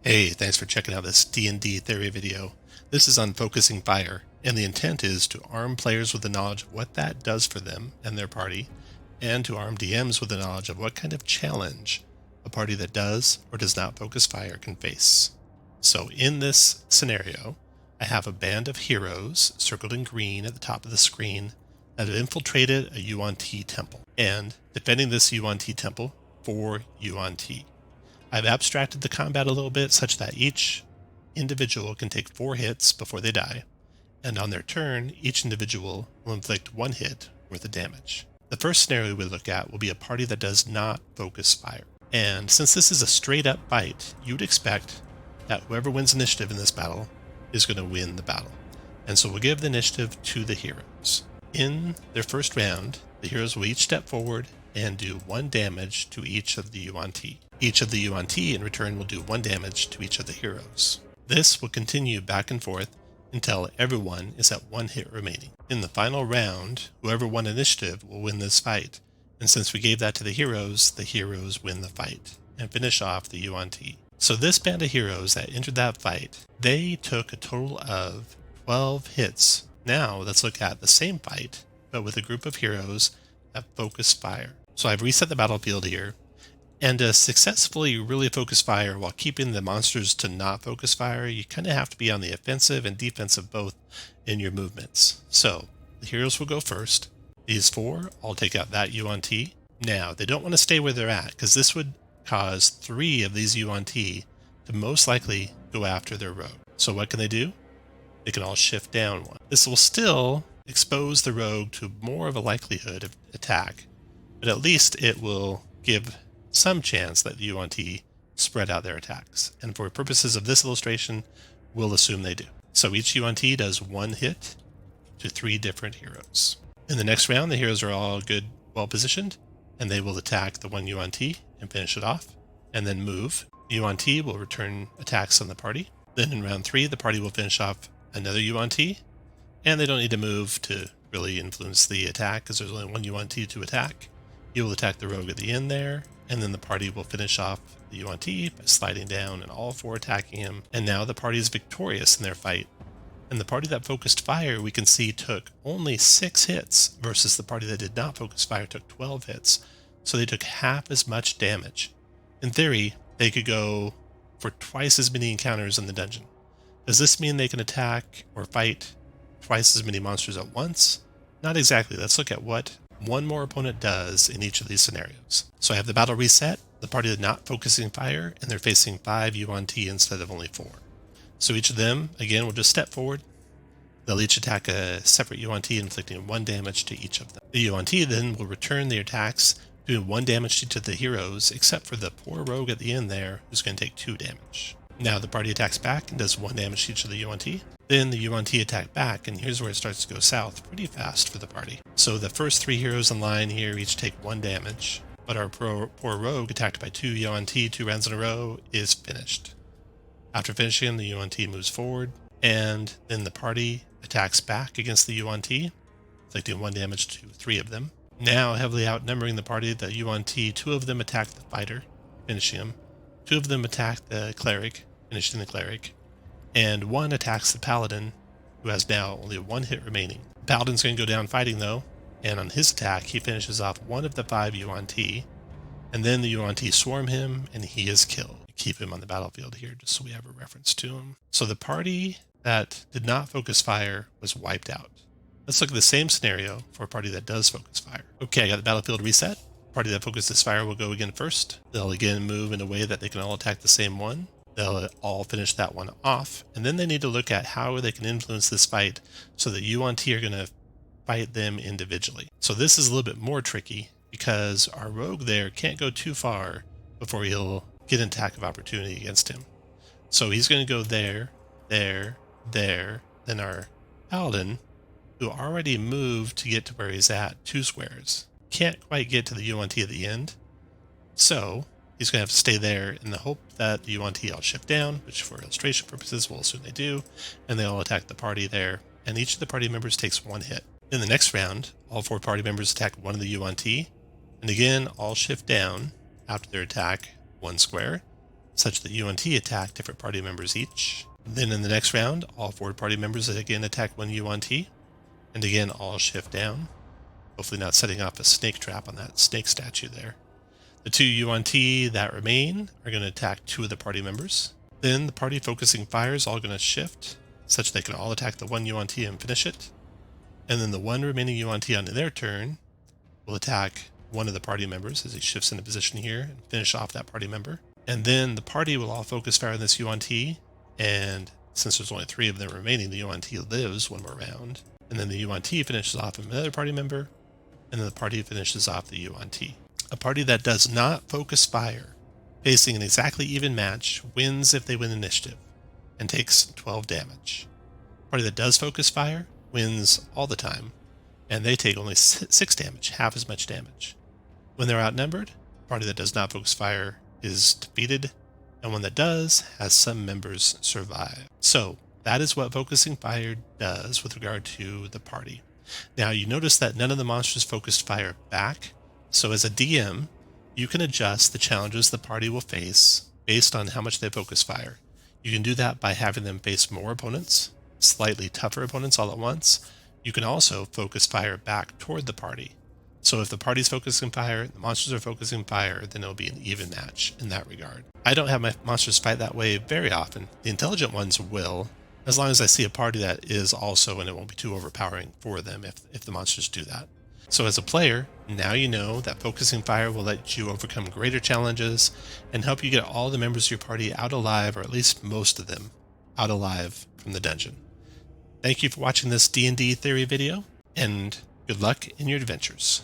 Hey, thanks for checking out this D&D theory video. This is on focusing fire, and the intent is to arm players with the knowledge of what that does for them and their party, and to arm DMs with the knowledge of what kind of challenge a party that does or does not focus fire can face. So in this scenario, I have a band of heroes circled in green at the top of the screen that have infiltrated a Yuan-Ti temple, and defending this Yuan-Ti temple for Yuan-Ti. I've abstracted the combat a little bit such that each individual can take 4 hits before they die, and on their turn, each individual will inflict 1 hit worth of damage. The first scenario we look at will be a party that does not focus fire. And since this is a straight up fight, you would expect that whoever wins initiative in this battle is going to win the battle. And so we'll give the initiative to the heroes. In their first round, the heroes will each step forward and do 1 damage to each of the Yuan-Ti. Each of the Yuan-Ti in return will do 1 damage to each of the heroes. This will continue back and forth until everyone is at 1 hit remaining. In the final round, whoever won initiative will win this fight, and since we gave that to the heroes win the fight and finish off the Yuan-Ti. So this band of heroes that entered that fight, they took a total of 12 hits. Now let's look at the same fight, but with a group of heroes that focus fire. So I've reset the battlefield here, and to successfully really focus fire while keeping the monsters to not focus fire, you kind of have to be on the offensive and defensive both in your movements. So the heroes will go first. These 4 all take out that Yuan-Ti. Now they don't want to stay where they're at because this would cause 3 of these Yuan-Ti to most likely go after their rogue. So what can they do? They can all shift down 1. This will still expose the rogue to more of a likelihood of attack, but at least it will give some chance that the Yuan-Ti spread out their attacks. And for purposes of this illustration, we'll assume they do. So each Yuan-Ti does 1 hit to 3 different heroes. In the next round, the heroes are all good, well positioned, and they will attack the 1 Yuan-Ti and finish it off, and then move. Yuan-Ti will return attacks on the party. Then in round 3, the party will finish off another Yuan-Ti, and they don't need to move to really influence the attack because there's only 1 Yuan-Ti to attack. He will attack the rogue at the end there, and then the party will finish off the Yuan-Ti by sliding down and all 4 attacking him. And now the party is victorious in their fight. And the party that focused fire, we can see, took only 6 hits versus the party that did not focus fire took 12 hits. So they took half as much damage. In theory, they could go for twice as many encounters in the dungeon. Does this mean they can attack or fight twice as many monsters at once? Not exactly. Let's look at what one more opponent does in each of these scenarios. So I have the battle reset, the party is not focusing fire, and they're facing 5 Yuan-Ti instead of only 4. So each of them, again, will just step forward. They'll each attack a separate Yuan-Ti, inflicting 1 damage to each of them. The Yuan-Ti then will return their attacks, doing 1 damage to the heroes, except for the poor rogue at the end there, who's going to take 2 damage. Now the party attacks back and does 1 damage to each of the Yuan-Ti. Then the Yuan-Ti attack back, and here's where it starts to go south pretty fast for the party. So the first 3 heroes in line here each take 1 damage, but our poor rogue, attacked by 2 Yuan-Ti 2 rounds in a row, is finished. After finishing, the Yuan-Ti moves forward, and then the party attacks back against the Yuan-Ti, inflicting 1 damage to 3 of them. Now, heavily outnumbering the party, the Yuan-Ti, 2 of them attack the fighter, finishing him. 2 of them attack the cleric, finishing the cleric. And 1 attacks the paladin, who has now only 1 hit remaining. The paladin's going to go down fighting though, and on his attack he finishes off 1 of the 5 Yuan-Ti, and then the Yuan-Ti swarm him and he is killed. Keep him on the battlefield here just so we have a reference to him. So the party that did not focus fire was wiped out. Let's look at the same scenario for a party that does focus fire. Okay, I got the battlefield reset. The party that focuses fire will go again first. They'll again move in a way that they can all attack the same one. They'll all finish that one off, and then they need to look at how they can influence this fight so that Yuan-Ti are going to fight them individually. So this is a little bit more tricky because our rogue there can't go too far before he'll get an attack of opportunity against him. So he's going to go there, there, there. Then our paladin, who already moved to get to where he's at 2 squares, can't quite get to the Yuan-Ti at the end. So he's going to have to stay there in the hope that the Yuan-Ti all shift down, which for illustration purposes we'll assume they do, and they all attack the party there, and each of the party members takes 1 hit. In the next round, all 4 party members attack 1 of the Yuan-Ti, and again all shift down after their attack 1 square, such that UNT attack different party members each. Then in the next round, all 4 party members again attack 1 UNT, and again all shift down, hopefully not setting off a snake trap on that snake statue there. The 2 UNT that remain are going to attack 2 of the party members. Then the party focusing fire is all going to shift, such they can all attack the 1 UNT and finish it. And then the 1 remaining UNT on their turn will attack 1 of the party members as he shifts into position here and finish off that party member. And then the party will all focus fire on this UNT, and since there's only 3 of them remaining, the UNT lives 1 more round. And then the UNT finishes off another party member, and then the party finishes off the UNT. A party that does not focus fire, facing an exactly even match, wins if they win initiative, and takes 12 damage. A party that does focus fire wins all the time, and they take only 6 damage, half as much damage. When they're outnumbered, a party that does not focus fire is defeated, and one that does has some members survive. So that is what focusing fire does with regard to the party. Now you notice that none of the monsters focused fire back, so as a DM, you can adjust the challenges the party will face based on how much they focus fire. You can do that by having them face more opponents, slightly tougher opponents all at once. You can also focus fire back toward the party. So if the party's focusing fire, the monsters are focusing fire, then it'll be an even match in that regard. I don't have my monsters fight that way very often. The intelligent ones will, as long as I see a party that is also, and it won't be too overpowering for them if the monsters do that. So as a player, now you know that focusing fire will let you overcome greater challenges and help you get all the members of your party out alive, or at least most of them out alive from the dungeon. Thank you for watching this D&D theory video, and good luck in your adventures.